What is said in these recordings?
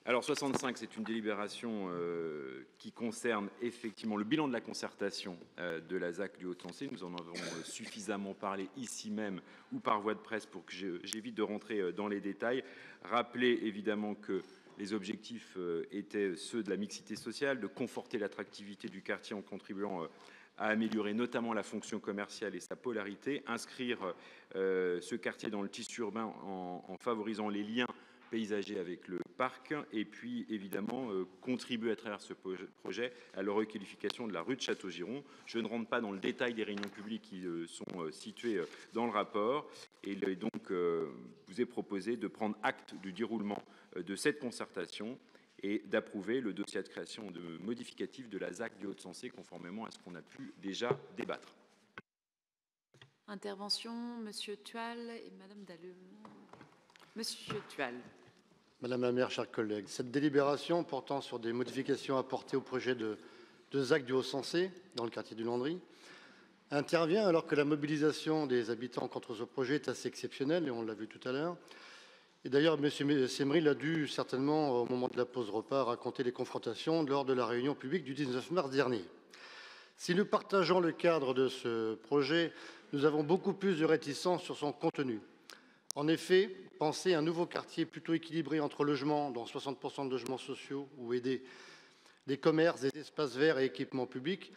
Alors 65, c'est une délibération qui concerne effectivement le bilan de la concertation de la ZAC du Haut-de-Sancy. Nous en avons suffisamment parlé ici même ou par voie de presse pour que j'évite de rentrer dans les détails. Rappeler évidemment que les objectifs étaient ceux de la mixité sociale, de conforter l'attractivité du quartier en contribuant à améliorer notamment la fonction commerciale et sa polarité, inscrire ce quartier dans le tissu urbain en favorisant les liens paysagers avec le parc et puis évidemment contribuer à travers ce projet à la requalification de la rue de Château-Giron. Je ne rentre pas dans le détail des réunions publiques qui sont situées dans le rapport et donc vous est proposé de prendre acte du déroulement de cette concertation et d'approuver le dossier de création de modificatif de la ZAC du Haut-de-Sancy conformément à ce qu'on a pu déjà débattre. Intervention, Monsieur Tual et Madame Dalleux. Monsieur Tual. Madame la maire, chers collègues, cette délibération portant sur des modifications apportées au projet de ZAC du Haut-Sancy, dans le quartier du Landry, intervient alors que la mobilisation des habitants contre ce projet est assez exceptionnelle, et on l'a vu tout à l'heure. Et d'ailleurs, M. Semril a dû certainement, au moment de la pause repas, raconter les confrontations lors de la réunion publique du 19 mars dernier. Si nous partageons le cadre de ce projet, nous avons beaucoup plus de réticence sur son contenu. En effet, penser un nouveau quartier plutôt équilibré entre logements, dont 60% de logements sociaux ou aidés, des commerces, des espaces verts et équipements publics,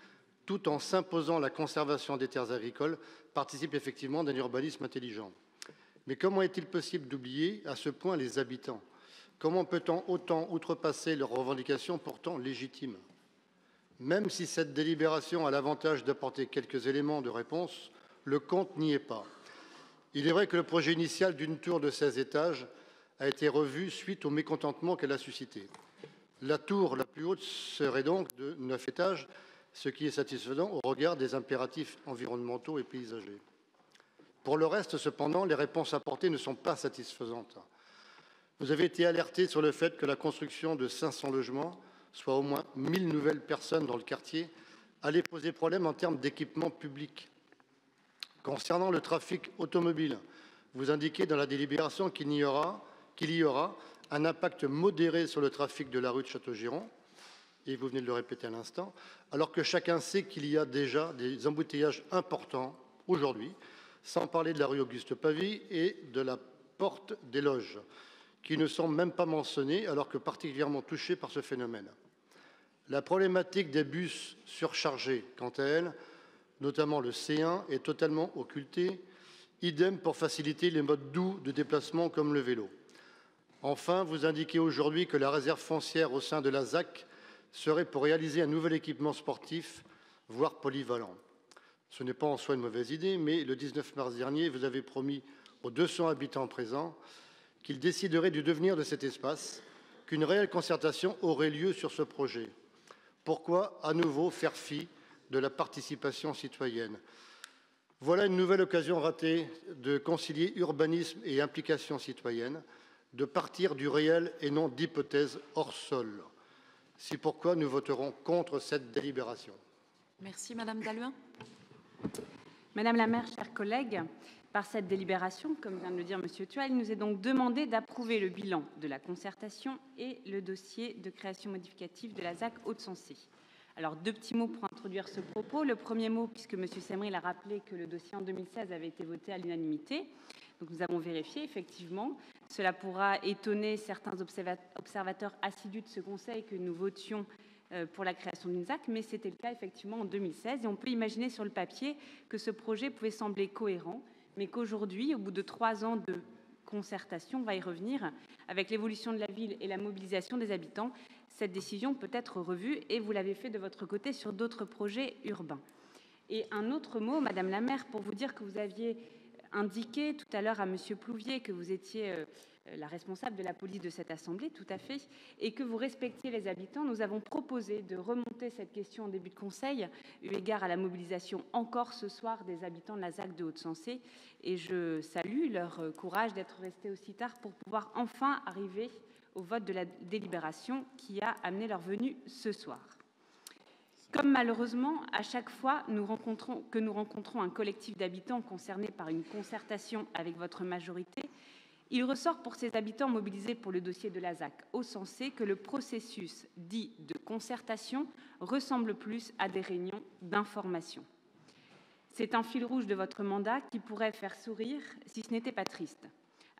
tout en s'imposant la conservation des terres agricoles, participe effectivement d'un urbanisme intelligent. Mais comment est-il possible d'oublier à ce point les habitants? Comment peut-on autant outrepasser leurs revendications pourtant légitimes? Même si cette délibération a l'avantage d'apporter quelques éléments de réponse, le compte n'y est pas. Il est vrai que le projet initial d'une tour de 16 étages a été revu suite au mécontentement qu'elle a suscité. La tour la plus haute serait donc de 9 étages, ce qui est satisfaisant au regard des impératifs environnementaux et paysagers. Pour le reste, cependant, les réponses apportées ne sont pas satisfaisantes. Vous avez été alerté sur le fait que la construction de 500 logements, soit au moins 1000 nouvelles personnes dans le quartier, allait poser problème en termes d'équipement public. Concernant le trafic automobile, vous indiquez dans la délibération qu'il y aura un impact modéré sur le trafic de la rue de Château-Giron, et vous venez de le répéter à l'instant, alors que chacun sait qu'il y a déjà des embouteillages importants aujourd'hui, sans parler de la rue Auguste-Pavie et de la porte des Loges, qui ne sont même pas mentionnés, alors que particulièrement touchés par ce phénomène. La problématique des bus surchargés, quant à elle, notamment le C1, est totalement occultée, idem pour faciliter les modes doux de déplacement comme le vélo. Enfin, vous indiquez aujourd'hui que la réserve foncière au sein de la ZAC serait pour réaliser un nouvel équipement sportif, voire polyvalent. Ce n'est pas en soi une mauvaise idée, mais le 19 mars dernier, vous avez promis aux 200 habitants présents qu'ils décideraient du devenir de cet espace, qu'une réelle concertation aurait lieu sur ce projet. Pourquoi à nouveau faire fi de la participation citoyenne? Voilà une nouvelle occasion ratée de concilier urbanisme et implication citoyenne, de partir du réel et non d'hypothèses hors sol. C'est pourquoi nous voterons contre cette délibération. Merci Madame Dalluin. Madame la maire, chers collègues, par cette délibération, comme vient de le dire Monsieur Tual, il nous est donc demandé d'approuver le bilan de la concertation et le dossier de création modificative de la ZAC Haut-de-Sancy. Alors, deux petits mots pour introduire ce propos. Le premier mot, puisque M. Semril a rappelé que le dossier en 2016 avait été voté à l'unanimité. Donc, nous avons vérifié, effectivement. Cela pourra étonner certains observateurs assidus de ce Conseil que nous votions pour la création d'une ZAC, mais c'était le cas, effectivement, en 2016. Et on peut imaginer sur le papier que ce projet pouvait sembler cohérent, mais qu'aujourd'hui, au bout de 3 ans de concertation, on va y revenir, avec l'évolution de la ville et la mobilisation des habitants, cette décision peut être revue, et vous l'avez fait de votre côté sur d'autres projets urbains. Et un autre mot, Madame la maire, pour vous dire que vous aviez indiqué tout à l'heure à Monsieur Plouvier que vous étiez la responsable de la police de cette assemblée, tout à fait, et que vous respectiez les habitants. Nous avons proposé de remonter cette question en début de conseil, eu égard à la mobilisation encore ce soir des habitants de la ZAC de Haut-de-Sancy, et je salue leur courage d'être restés aussi tard pour pouvoir enfin arriver au vote de la délibération qui a amené leur venue ce soir. Comme malheureusement, à chaque fois que nous rencontrons un collectif d'habitants concernés par une concertation avec votre majorité, Il ressort pour ces habitants mobilisés pour le dossier de la ZAC au Sensé que le processus dit de concertation ressemble plus à des réunions d'information. C'est un fil rouge de votre mandat qui pourrait faire sourire si ce n'était pas triste.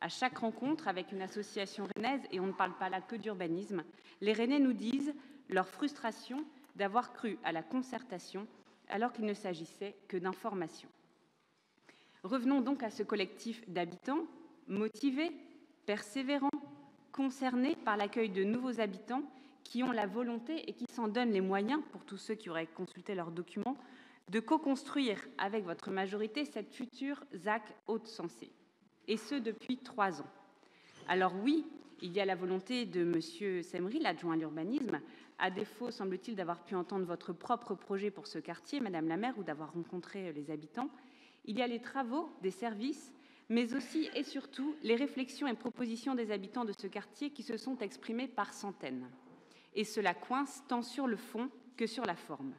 À chaque rencontre avec une association rennaise, et on ne parle pas là que d'urbanisme, les Rennais nous disent leur frustration d'avoir cru à la concertation alors qu'il ne s'agissait que d'information. Revenons donc à ce collectif d'habitants motivés, persévérants, concernés par l'accueil de nouveaux habitants qui ont la volonté et qui s'en donnent les moyens, pour tous ceux qui auraient consulté leurs documents, de co-construire avec votre majorité cette future ZAC Hauts-de-Sancy, et ce depuis 3 ans. Alors oui, il y a la volonté de M. Semri, l'adjoint à l'urbanisme, à défaut, semble-t-il, d'avoir pu entendre votre propre projet pour ce quartier, Madame la maire, ou d'avoir rencontré les habitants. Il y a les travaux des services, mais aussi et surtout les réflexions et propositions des habitants de ce quartier qui se sont exprimées par centaines. Et cela coince tant sur le fond que sur la forme.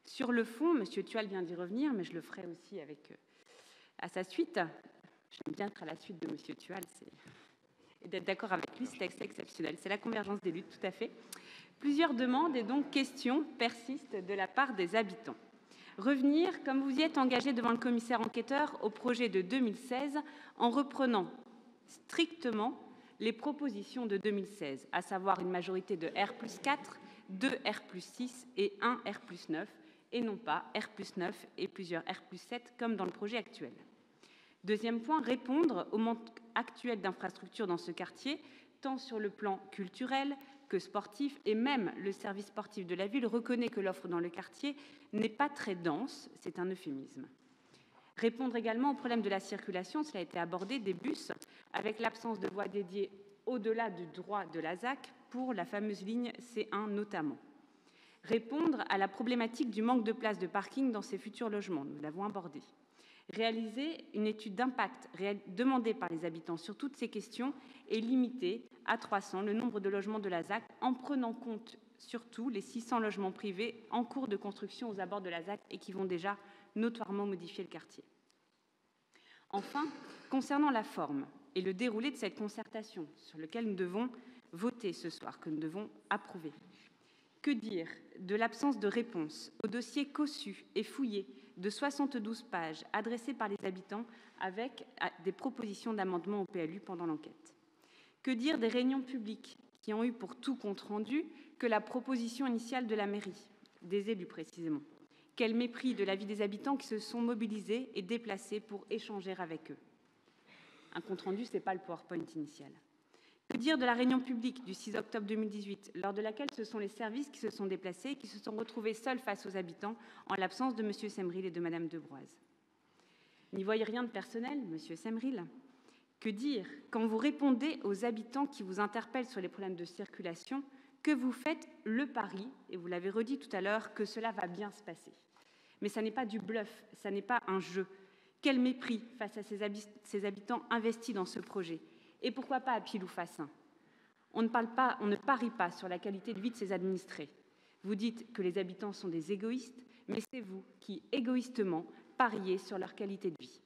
Sur le fond, M. Thual vient d'y revenir, mais je le ferai aussi à sa suite. J'aime bien être à la suite de M. Thual, et d'être d'accord avec lui, c'est exceptionnel. C'est la convergence des luttes, tout à fait. Plusieurs demandes et donc questions persistent de la part des habitants. Revenir, comme vous y êtes engagé devant le commissaire enquêteur, au projet de 2016 en reprenant strictement les propositions de 2016, à savoir une majorité de R+4, 2 R+6 et 1 R+9, et non pas R+9 et plusieurs R+7 comme dans le projet actuel. Deuxième point, répondre au manque actuel d'infrastructures dans ce quartier, tant sur le plan culturel que sportif, et même le service sportif de la ville reconnaît que l'offre dans le quartier n'est pas très dense, c'est un euphémisme. Répondre également au problème de la circulation, cela a été abordé, des bus, avec l'absence de voies dédiées au-delà du droit de la ZAC pour la fameuse ligne C1 notamment. Répondre à la problématique du manque de places de parking dans ces futurs logements, nous l'avons abordé. Réaliser une étude d'impact demandée par les habitants sur toutes ces questions et limiter à 300 le nombre de logements de la ZAC en prenant compte surtout les 600 logements privés en cours de construction aux abords de la ZAC et qui vont déjà notoirement modifier le quartier. Enfin, concernant la forme et le déroulé de cette concertation sur lequel nous devons voter ce soir, que nous devons approuver. Que dire de l'absence de réponse au dossier cossu et fouillé de 72 pages adressées par les habitants avec des propositions d'amendement au PLU pendant l'enquête? Que dire des réunions publiques qui ont eu pour tout compte rendu que la proposition initiale de la mairie, des élus précisément? Quel mépris de l'avis des habitants qui se sont mobilisés et déplacés pour échanger avec eux. Un compte rendu, ce n'est pas le PowerPoint initial. Que dire de la réunion publique du 6 octobre 2018, lors de laquelle ce sont les services qui se sont déplacés et qui se sont retrouvés seuls face aux habitants en l'absence de M. Semril et de Mme Debroise? N'y voyez rien de personnel, M. Semril? Que dire quand vous répondez aux habitants qui vous interpellent sur les problèmes de circulation, que vous faites le pari, et vous l'avez redit tout à l'heure, que cela va bien se passer? Mais ça n'est pas du bluff, ça n'est pas un jeu. Quel mépris face à ces habitants investis dans ce projet. Et pourquoi pas à pile ou face? On ne parie pas sur la qualité de vie de ses administrés. Vous dites que les habitants sont des égoïstes, mais c'est vous qui, égoïstement, pariez sur leur qualité de vie.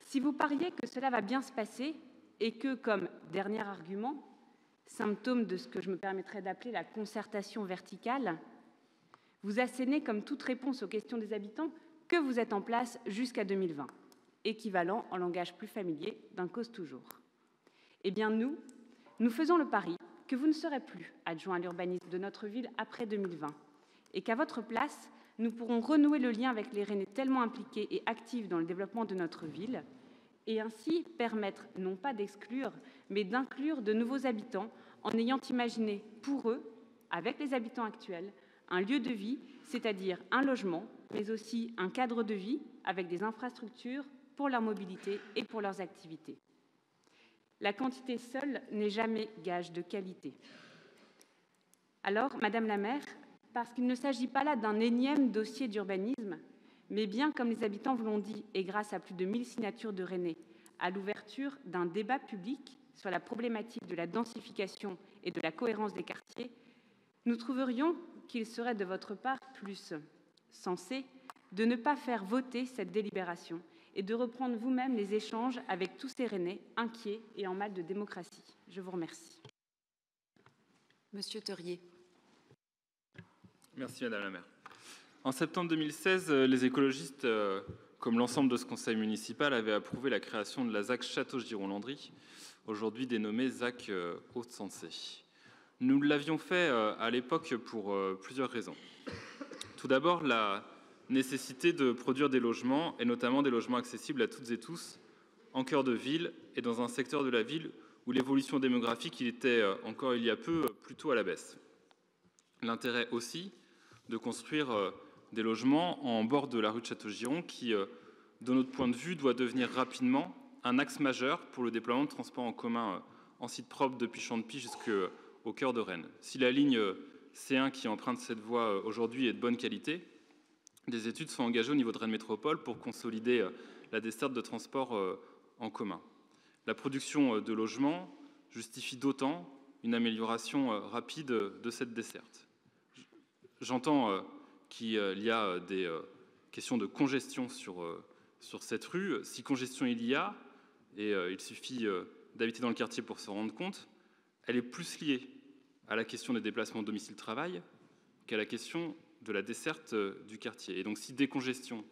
Si vous pariez que cela va bien se passer et que, comme dernier argument, symptôme de ce que je me permettrais d'appeler la concertation verticale, vous assénez comme toute réponse aux questions des habitants que vous êtes en place jusqu'à 2020, équivalent en langage plus familier d'un cause toujours. Eh bien nous faisons le pari que vous ne serez plus adjoint à l'urbanisme de notre ville après 2020 et qu'à votre place, nous pourrons renouer le lien avec les Rennais tellement impliqués et actifs dans le développement de notre ville et ainsi permettre non pas d'exclure, mais d'inclure de nouveaux habitants en ayant imaginé pour eux, avec les habitants actuels, un lieu de vie, c'est-à-dire un logement, mais aussi un cadre de vie avec des infrastructures pour leur mobilité et pour leurs activités. La quantité seule n'est jamais gage de qualité. Alors, Madame la maire, parce qu'il ne s'agit pas là d'un énième dossier d'urbanisme, mais bien, comme les habitants vous l'ont dit, et grâce à plus de 1000 signatures de Rennais, à l'ouverture d'un débat public sur la problématique de la densification et de la cohérence des quartiers, nous trouverions qu'il serait de votre part plus sensé de ne pas faire voter cette délibération et de reprendre vous-même les échanges avec tous ces Rennais inquiets et en mal de démocratie. Je vous remercie. Monsieur Theuriet. Merci Madame la maire. En septembre 2016, les écologistes, comme l'ensemble de ce conseil municipal, avaient approuvé la création de la ZAC Château-Giron-Landry, aujourd'hui dénommée ZAC Hauts-de-Sancy. Nous l'avions fait à l'époque pour plusieurs raisons. Tout d'abord, la nécessité de produire des logements, et notamment des logements accessibles à toutes et tous, en cœur de ville et dans un secteur de la ville où l'évolution démographique était encore il y a peu plutôt à la baisse. L'intérêt aussi de construire des logements en bord de la rue de Château-Giron qui, de notre point de vue, doit devenir rapidement un axe majeur pour le déploiement de transports en commun en site propre depuis Champy jusqu'au cœur de Rennes. Si la ligne C1 qui emprunte cette voie aujourd'hui est de bonne qualité, des études sont engagées au niveau de Rennes Métropole pour consolider la desserte de transport en commun. La production de logements justifie d'autant une amélioration rapide de cette desserte. J'entends qu'il y a des questions de congestion sur cette rue. Si congestion il y a, et il suffit d'habiter dans le quartier pour se rendre compte, elle est plus liée à la question des déplacements domicile-travail qu'à la question de la desserte du quartier. Et donc si décongestion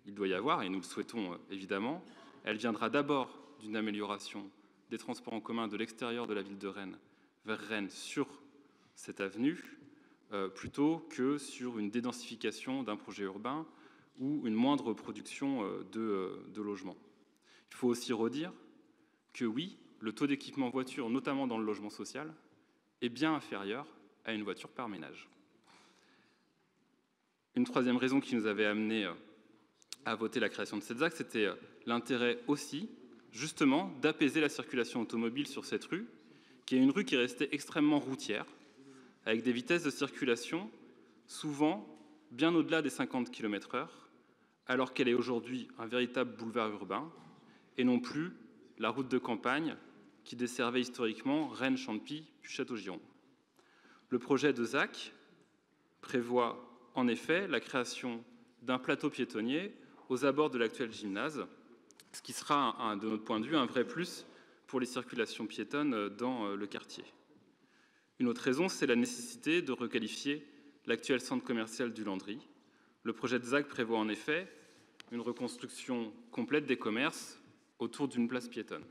il doit y avoir, et nous le souhaitons évidemment, elle viendra d'abord d'une amélioration des transports en commun de l'extérieur de la ville de Rennes vers Rennes sur cette avenue, plutôt que sur une dédensification d'un projet urbain ou une moindre production de logements. Il faut aussi redire que oui, le taux d'équipement voiture, notamment dans le logement social, est bien inférieur à une voiture par ménage. Une troisième raison qui nous avait amené à voter la création de cette ZAC, c'était l'intérêt aussi, justement, d'apaiser la circulation automobile sur cette rue, qui est une rue qui est restée extrêmement routière, avec des vitesses de circulation souvent bien au-delà des 50 km/h, alors qu'elle est aujourd'hui un véritable boulevard urbain, et non plus la route de campagne qui desservait historiquement Rennes, Champy, puis Château-Giron. Le projet de ZAC prévoit en effet la création d'un plateau piétonnier aux abords de l'actuel gymnase, ce qui sera, de notre point de vue, un vrai plus pour les circulations piétonnes dans le quartier. Une autre raison, c'est la nécessité de requalifier l'actuel centre commercial du Landry. Le projet de ZAC prévoit en effet une reconstruction complète des commerces autour d'une place piétonne.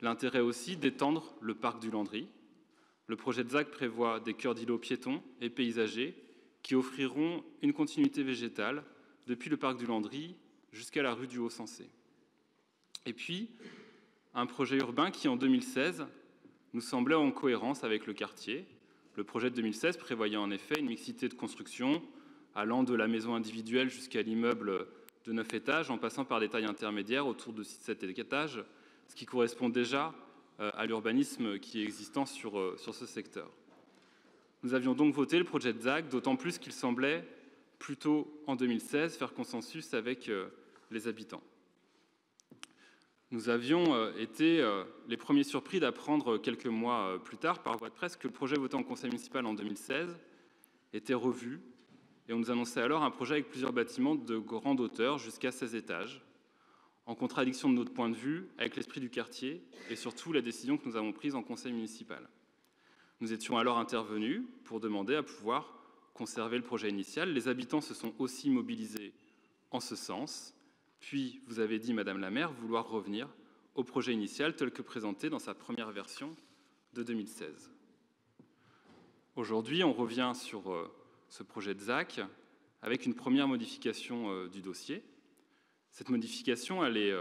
L'intérêt aussi d'étendre le parc du Landry. Le projet de ZAC prévoit des cœurs d'îlots piétons et paysagers qui offriront une continuité végétale depuis le parc du Landry jusqu'à la rue du Haut-Sensé. Et puis, un projet urbain qui, en 2016, nous semblait en cohérence avec le quartier. Le projet de 2016 prévoyait en effet une mixité de construction allant de la maison individuelle jusqu'à l'immeuble de 9 étages, en passant par des tailles intermédiaires autour de 6-7 étages, ce qui correspond déjà à l'urbanisme qui est existant sur ce secteur. Nous avions donc voté le projet de ZAC, d'autant plus qu'il semblait, plutôt en 2016, faire consensus avec les habitants. Nous avions été les premiers surpris d'apprendre quelques mois plus tard, par voie de presse, que le projet voté en conseil municipal en 2016 était revu, et on nous annonçait alors un projet avec plusieurs bâtiments de grande hauteur, jusqu'à 16 étages, en contradiction de notre point de vue avec l'esprit du quartier et surtout la décision que nous avons prise en conseil municipal. Nous étions alors intervenus pour demander à pouvoir conserver le projet initial. Les habitants se sont aussi mobilisés en ce sens. Puis, vous avez dit, Madame la maire, vouloir revenir au projet initial tel que présenté dans sa première version de 2016. Aujourd'hui, on revient sur ce projet de ZAC avec une première modification du dossier. Cette modification, elle est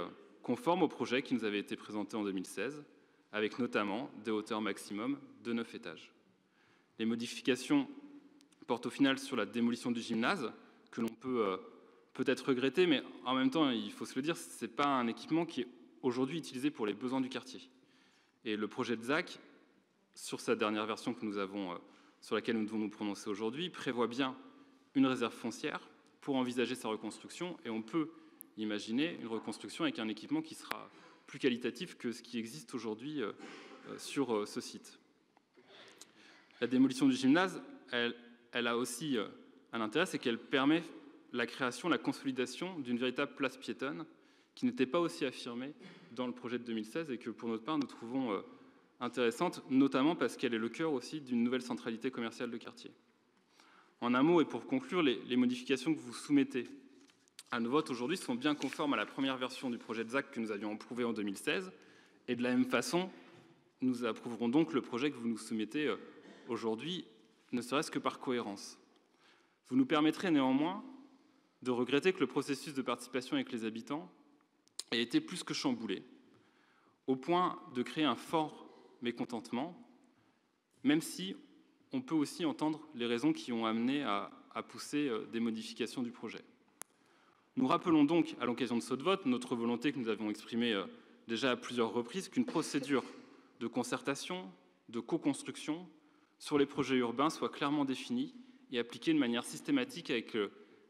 conforme au projet qui nous avait été présenté en 2016, avec notamment des hauteurs maximum de 9 étages. Les modifications portent au final sur la démolition du gymnase, que l'on peut peut-être regretter, mais en même temps, il faut se le dire, ce n'est pas un équipement qui est aujourd'hui utilisé pour les besoins du quartier. Et le projet de ZAC, sur sa dernière version que nous avons, sur laquelle nous devons nous prononcer aujourd'hui, prévoit bien une réserve foncière pour envisager sa reconstruction, et on peut imaginer une reconstruction avec un équipement qui sera plus qualitatif que ce qui existe aujourd'hui sur ce site. La démolition du gymnase, elle a aussi un intérêt, c'est qu'elle permet la création, la consolidation d'une véritable place piétonne qui n'était pas aussi affirmée dans le projet de 2016 et que, pour notre part, nous trouvons intéressante, notamment parce qu'elle est le cœur aussi d'une nouvelle centralité commerciale de quartier. En un mot, et pour conclure, les modifications que vous soumettez à nos votes aujourd'hui sont bien conformes à la première version du projet de ZAC que nous avions approuvé en 2016, et de la même façon, nous approuverons donc le projet que vous nous soumettez aujourd'hui, ne serait-ce que par cohérence. Vous nous permettrez néanmoins de regretter que le processus de participation avec les habitants ait été plus que chamboulé, au point de créer un fort mécontentement, même si on peut aussi entendre les raisons qui ont amené à pousser des modifications du projet. Nous rappelons donc, à l'occasion de ce vote, notre volonté que nous avions exprimée déjà à plusieurs reprises, qu'une procédure de concertation, de co-construction sur les projets urbains soit clairement définie et appliquée de manière systématique avec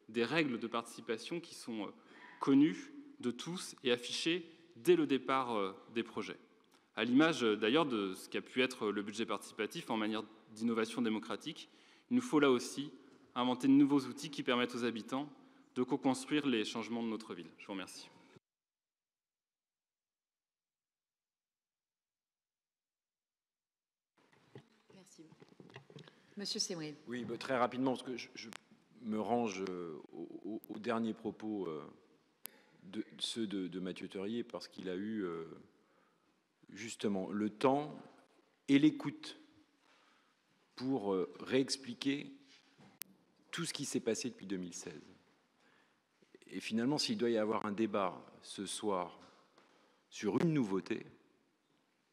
des règles de participation qui sont connues de tous et affichées dès le départ des projets. À l'image d'ailleurs de ce qu'a pu être le budget participatif en manière d'innovation démocratique, il nous faut là aussi inventer de nouveaux outils qui permettent aux habitants de co-construire les changements de notre ville. Je vous remercie. Merci. Monsieur Semri. Oui, très rapidement, parce que je me range aux derniers propos ceux de Mathieu Theuriet, parce qu'il a eu justement le temps et l'écoute pour réexpliquer tout ce qui s'est passé depuis 2016. Et finalement, s'il doit y avoir un débat ce soir sur une nouveauté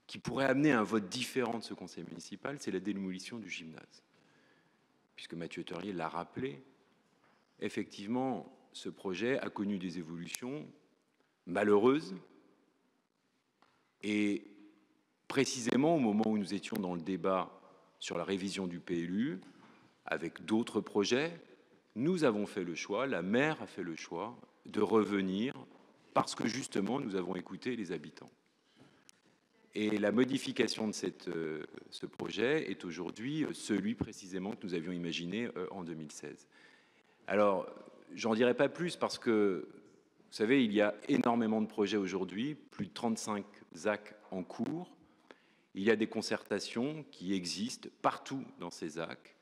qui pourrait amener un vote différent de ce conseil municipal, c'est la démolition du gymnase. Puisque Mathieu Theuriet l'a rappelé, effectivement, ce projet a connu des évolutions malheureuses et précisément au moment où nous étions dans le débat sur la révision du PLU, avec d'autres projets, nous avons fait le choix, la maire a fait le choix de revenir parce que justement nous avons écouté les habitants. Et la modification de ce projet est aujourd'hui celui précisément que nous avions imaginé en 2016. Alors, j'en dirai pas plus parce que, vous savez, il y a énormément de projets aujourd'hui, plus de 35 ZAC en cours. Il y a des concertations qui existent partout dans ces ZAC.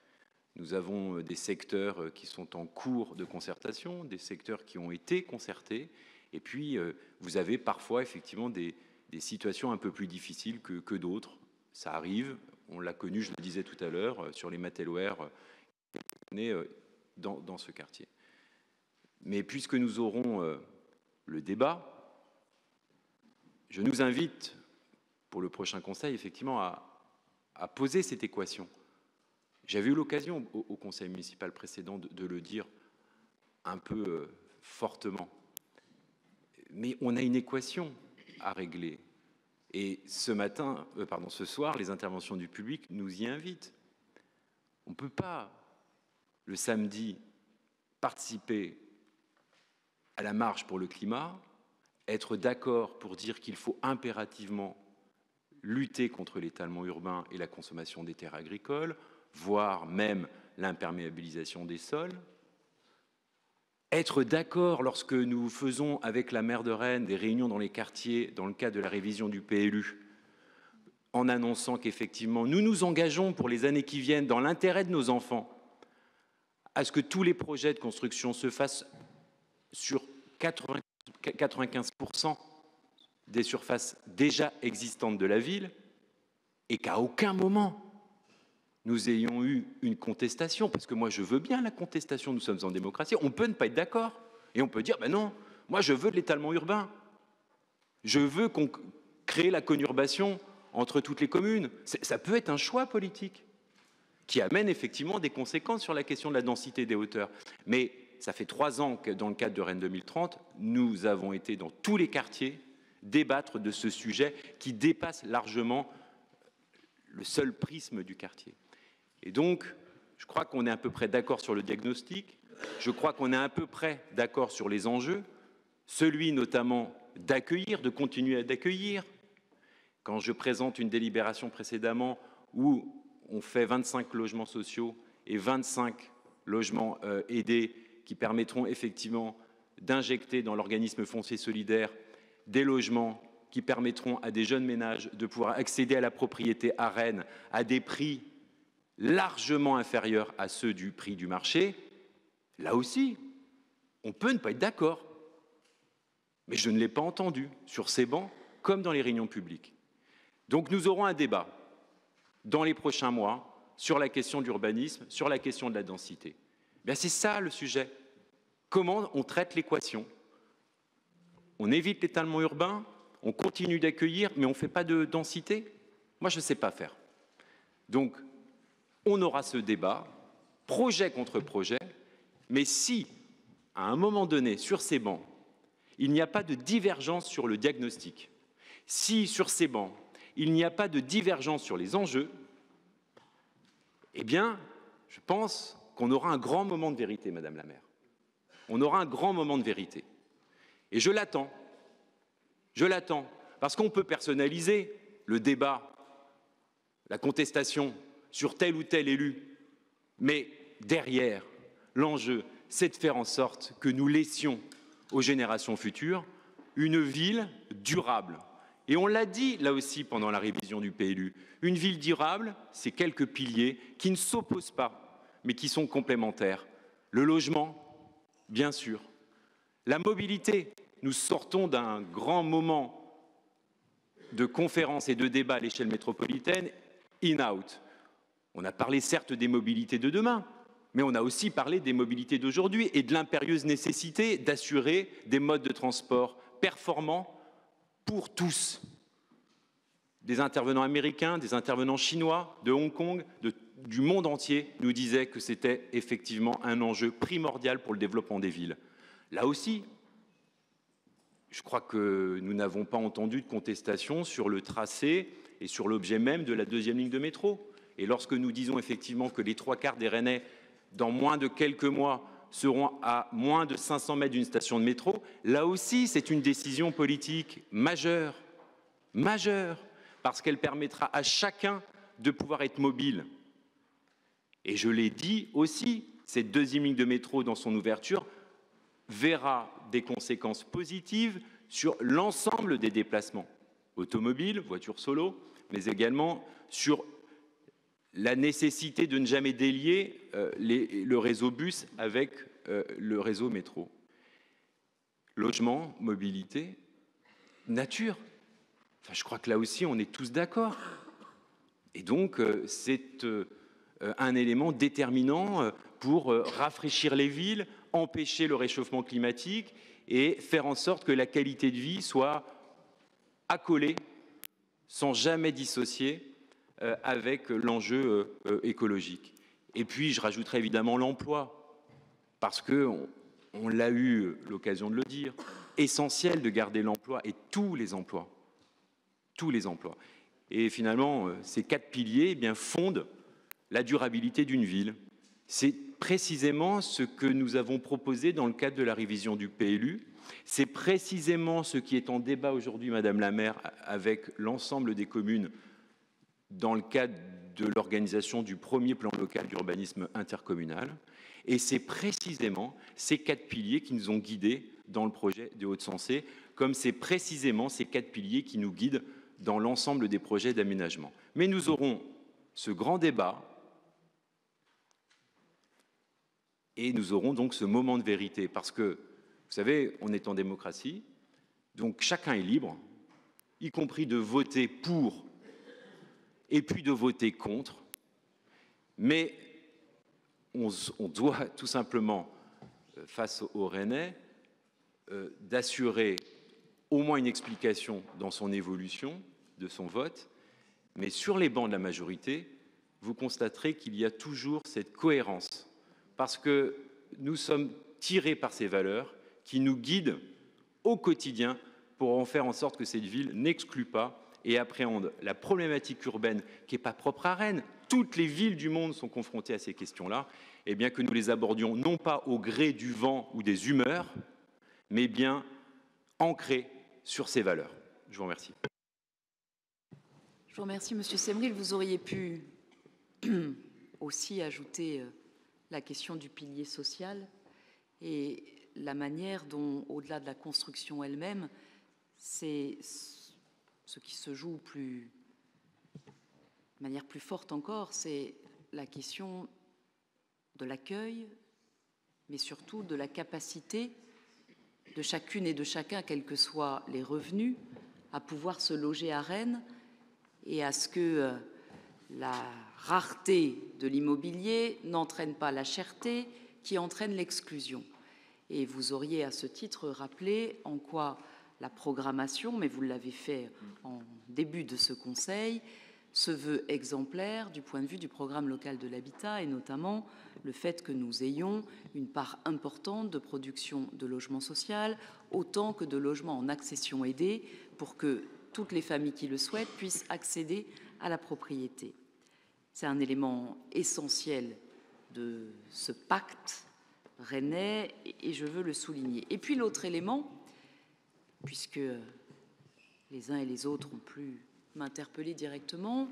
Nous avons des secteurs qui sont en cours de concertation, des secteurs qui ont été concertés, et puis vous avez parfois effectivement des situations un peu plus difficiles que d'autres. Ça arrive, on l'a connu, je le disais tout à l'heure, sur les Mattelware dans ce quartier. Mais puisque nous aurons le débat, je nous invite pour le prochain conseil effectivement à poser cette équation. J'avais eu l'occasion au conseil municipal précédent de le dire un peu fortement. Mais on a une équation à régler. Et ce soir, les interventions du public nous y invitent. On ne peut pas, le samedi, participer à la marche pour le climat, être d'accord pour dire qu'il faut impérativement lutter contre l'étalement urbain et la consommation des terres agricoles, voire même l'imperméabilisation des sols. Être d'accord lorsque nous faisons avec la maire de Rennes des réunions dans les quartiers dans le cadre de la révision du PLU, en annonçant qu'effectivement nous nous engageons pour les années qui viennent dans l'intérêt de nos enfants à ce que tous les projets de construction se fassent sur 95% des surfaces déjà existantes de la ville et qu'à aucun moment nous ayons eu une contestation, parce que moi je veux bien la contestation, nous sommes en démocratie, on peut ne pas être d'accord, et on peut dire, ben non, moi je veux de l'étalement urbain, je veux qu'on crée la conurbation entre toutes les communes, ça peut être un choix politique, qui amène effectivement des conséquences sur la question de la densité des hauteurs, mais ça fait 3 ans que dans le cadre de Rennes 2030, nous avons été dans tous les quartiers débattre de ce sujet qui dépasse largement le seul prisme du quartier. Et donc, je crois qu'on est à peu près d'accord sur le diagnostic, je crois qu'on est à peu près d'accord sur les enjeux, celui notamment d'accueillir, de continuer d'accueillir. Quand je présente une délibération précédemment où on fait 25 logements sociaux et 25 logements aidés qui permettront effectivement d'injecter dans l'organisme foncier solidaire des logements qui permettront à des jeunes ménages de pouvoir accéder à la propriété à Rennes à des prix largement inférieurs à ceux du prix du marché, là aussi, on peut ne pas être d'accord. Mais je ne l'ai pas entendu sur ces bancs comme dans les réunions publiques. Donc nous aurons un débat dans les prochains mois sur la question de l'urbanisme, sur la question de la densité. Bien, c'est ça le sujet. Comment on traite l'équation? On évite l'étalement urbain, on continue d'accueillir, mais on ne fait pas de densité? Moi, je ne sais pas faire. Donc, on aura ce débat, projet contre projet, mais si, à un moment donné, sur ces bancs, il n'y a pas de divergence sur le diagnostic, si, sur ces bancs, il n'y a pas de divergence sur les enjeux, eh bien, je pense qu'on aura un grand moment de vérité, Madame la maire. On aura un grand moment de vérité. Et je l'attends, parce qu'on peut personnaliser le débat, la contestation sur tel ou tel élu, mais derrière, l'enjeu, c'est de faire en sorte que nous laissions aux générations futures une ville durable. Et on l'a dit là aussi pendant la révision du PLU, une ville durable, c'est quelques piliers qui ne s'opposent pas, mais qui sont complémentaires. Le logement, bien sûr. La mobilité, nous sortons d'un grand moment de conférences et de débats à l'échelle métropolitaine, in-out. On a parlé certes des mobilités de demain, mais on a aussi parlé des mobilités d'aujourd'hui et de l'impérieuse nécessité d'assurer des modes de transport performants pour tous. Des intervenants américains, des intervenants chinois, de Hong Kong, du monde entier nous disaient que c'était effectivement un enjeu primordial pour le développement des villes. Là aussi, je crois que nous n'avons pas entendu de contestation sur le tracé et sur l'objet même de la deuxième ligne de métro. Et lorsque nous disons effectivement que les 3/4 des Rennais, dans moins de quelques mois, seront à moins de 500 mètres d'une station de métro, là aussi, c'est une décision politique majeure, parce qu'elle permettra à chacun de pouvoir être mobile. Et je l'ai dit aussi, cette deuxième ligne de métro, dans son ouverture, verra des conséquences positives sur l'ensemble des déplacements, automobiles, voitures solo, mais également sur la nécessité de ne jamais délier le réseau bus avec le réseau métro. Logement, mobilité, nature. Enfin, je crois que là aussi, on est tous d'accord. Et donc, c'est un élément déterminant pour rafraîchir les villes, empêcher le réchauffement climatique et faire en sorte que la qualité de vie soit accolée, sans jamais dissocier avec l'enjeu écologique. Et puis, je rajouterai évidemment l'emploi, parce qu'on l'a eu l'occasion de le dire, essentiel de garder l'emploi et tous les emplois. Tous les emplois. Et finalement, ces 4 piliers eh bien, fondent la durabilité d'une ville. C'est précisément ce que nous avons proposé dans le cadre de la révision du PLU. C'est précisément ce qui est en débat aujourd'hui, Madame la maire, avec l'ensemble des communes dans le cadre de l'organisation du premier plan local d'urbanisme intercommunal. Et c'est précisément ces 4 piliers qui nous ont guidés dans le projet des Hauts-de-Sensé, comme c'est précisément ces 4 piliers qui nous guident dans l'ensemble des projets d'aménagement. Mais nous aurons ce grand débat et nous aurons donc ce moment de vérité, parce que, vous savez, on est en démocratie, donc chacun est libre, y compris de voter pour et puis de voter contre, mais on doit tout simplement, face aux Rennais, d'assurer au moins une explication dans son évolution de son vote, mais sur les bancs de la majorité, vous constaterez qu'il y a toujours cette cohérence, parce que nous sommes tirés par ces valeurs qui nous guident au quotidien pour en faire en sorte que cette ville n'exclue pas et appréhende la problématique urbaine qui n'est pas propre à Rennes. Toutes les villes du monde sont confrontées à ces questions-là, et bien que nous les abordions non pas au gré du vent ou des humeurs, mais bien ancrées sur ces valeurs. Je vous remercie. Je vous remercie, Monsieur Semril. Vous auriez pu aussi ajouter la question du pilier social et la manière dont, au-delà de la construction elle-même, c'est ce qui se joue de manière plus forte encore, c'est la question de l'accueil, mais surtout de la capacité de chacune et de chacun, quels que soient les revenus, à pouvoir se loger à Rennes et à ce que la rareté de l'immobilier n'entraîne pas la cherté qui entraîne l'exclusion. Et vous auriez à ce titre rappelé en quoi la programmation, mais vous l'avez fait en début de ce Conseil, se veut exemplaire du point de vue du programme local de l'habitat et notamment le fait que nous ayons une part importante de production de logement social autant que de logements en accession aidée pour que toutes les familles qui le souhaitent puissent accéder à la propriété. C'est un élément essentiel de ce pacte rennais et je veux le souligner. Et puis l'autre élément, puisque les uns et les autres ont pu m'interpeller directement,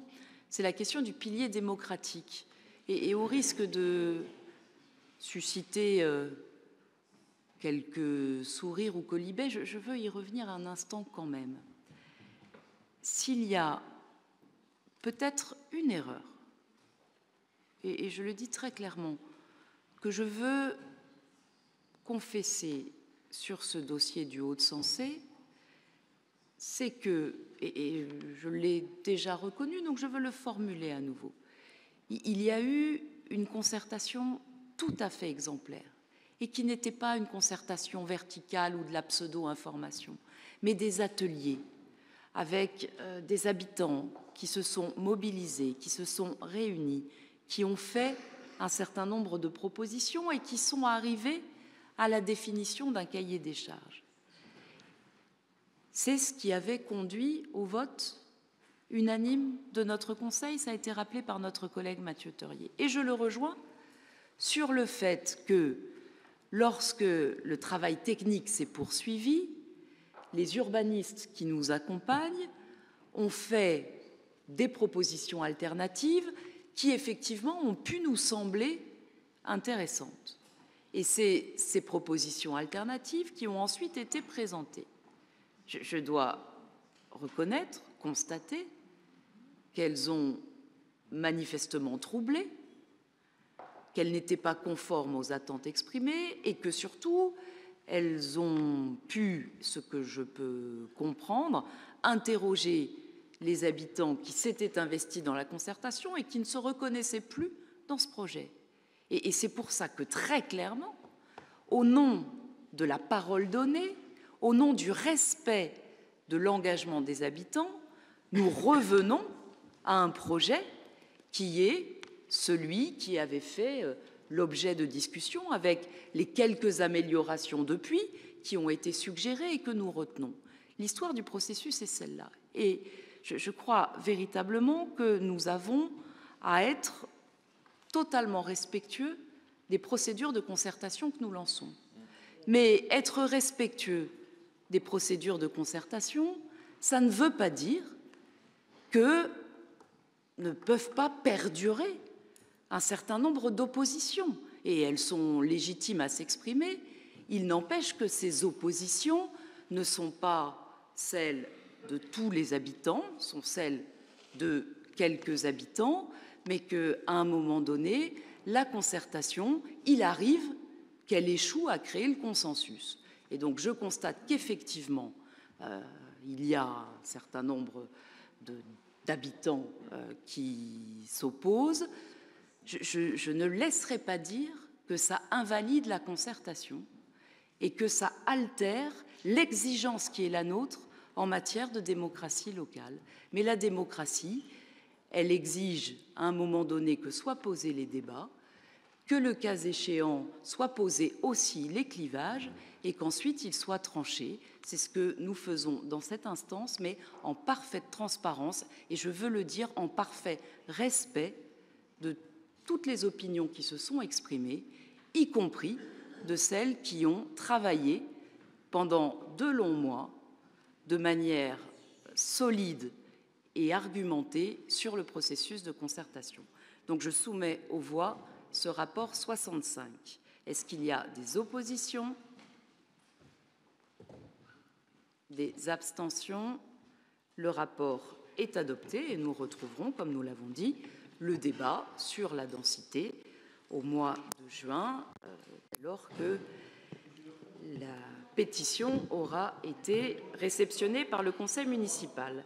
c'est la question du pilier démocratique. Et au risque de susciter quelques sourires ou colibets, je veux y revenir un instant quand même. S'il y a peut-être une erreur, et je le dis très clairement, que je veux confesser sur ce dossier du Hauts-de-Sançay, c'est que, et je l'ai déjà reconnu, donc je veux le formuler à nouveau, il y a eu une concertation tout à fait exemplaire et qui n'était pas une concertation verticale ou de la pseudo-information, mais des ateliers avec des habitants qui se sont mobilisés, qui se sont réunis, qui ont fait un certain nombre de propositions et qui sont arrivés à la définition d'un cahier des charges. C'est ce qui avait conduit au vote unanime de notre Conseil, ça a été rappelé par notre collègue Mathieu Teurier. Et je le rejoins sur le fait que lorsque le travail technique s'est poursuivi, les urbanistes qui nous accompagnent ont fait des propositions alternatives qui, effectivement, ont pu nous sembler intéressantes. Et c'est ces propositions alternatives qui ont ensuite été présentées. Je dois reconnaître, constater qu'elles ont manifestement troublé, qu'elles n'étaient pas conformes aux attentes exprimées et que surtout, elles ont pu, ce que je peux comprendre, interroger les habitants qui s'étaient investis dans la concertation et qui ne se reconnaissaient plus dans ce projet. Et c'est pour ça que, très clairement, au nom de la parole donnée, au nom du respect de l'engagement des habitants, nous revenons à un projet qui est celui qui avait fait l'objet de discussions avec les quelques améliorations depuis qui ont été suggérées et que nous retenons. L'histoire du processus est celle-là. Et je crois véritablement que nous avons à être totalement respectueux des procédures de concertation que nous lançons. Mais être respectueux des procédures de concertation, ça ne veut pas dire que ne peuvent pas perdurer un certain nombre d'oppositions, et elles sont légitimes à s'exprimer. Il n'empêche que ces oppositions ne sont pas celles de tous les habitants, sont celles de quelques habitants, mais qu'à un moment donné, la concertation, il arrive qu'elle échoue à créer le consensus. Et donc je constate qu'effectivement, il y a un certain nombre d'habitants qui s'opposent. Je ne laisserai pas dire que ça invalide la concertation et que ça altère l'exigence qui est la nôtre en matière de démocratie locale. Mais la démocratie, elle exige à un moment donné que soient posés les débats, que le cas échéant soient posés aussi les clivages et qu'ensuite ils soient tranchés. C'est ce que nous faisons dans cette instance, mais en parfaite transparence et je veux le dire en parfait respect de toutes les opinions qui se sont exprimées, y compris de celles qui ont travaillé pendant de longs mois de manière solide et argumentée sur le processus de concertation. Donc je soumets aux voix ce rapport 65. Est-ce qu'il y a des oppositions? Des abstentions? Le rapport est adopté et nous retrouverons, comme nous l'avons dit, le débat sur la densité au mois de juin, alors que la pétition aura été réceptionnée par le conseil municipal.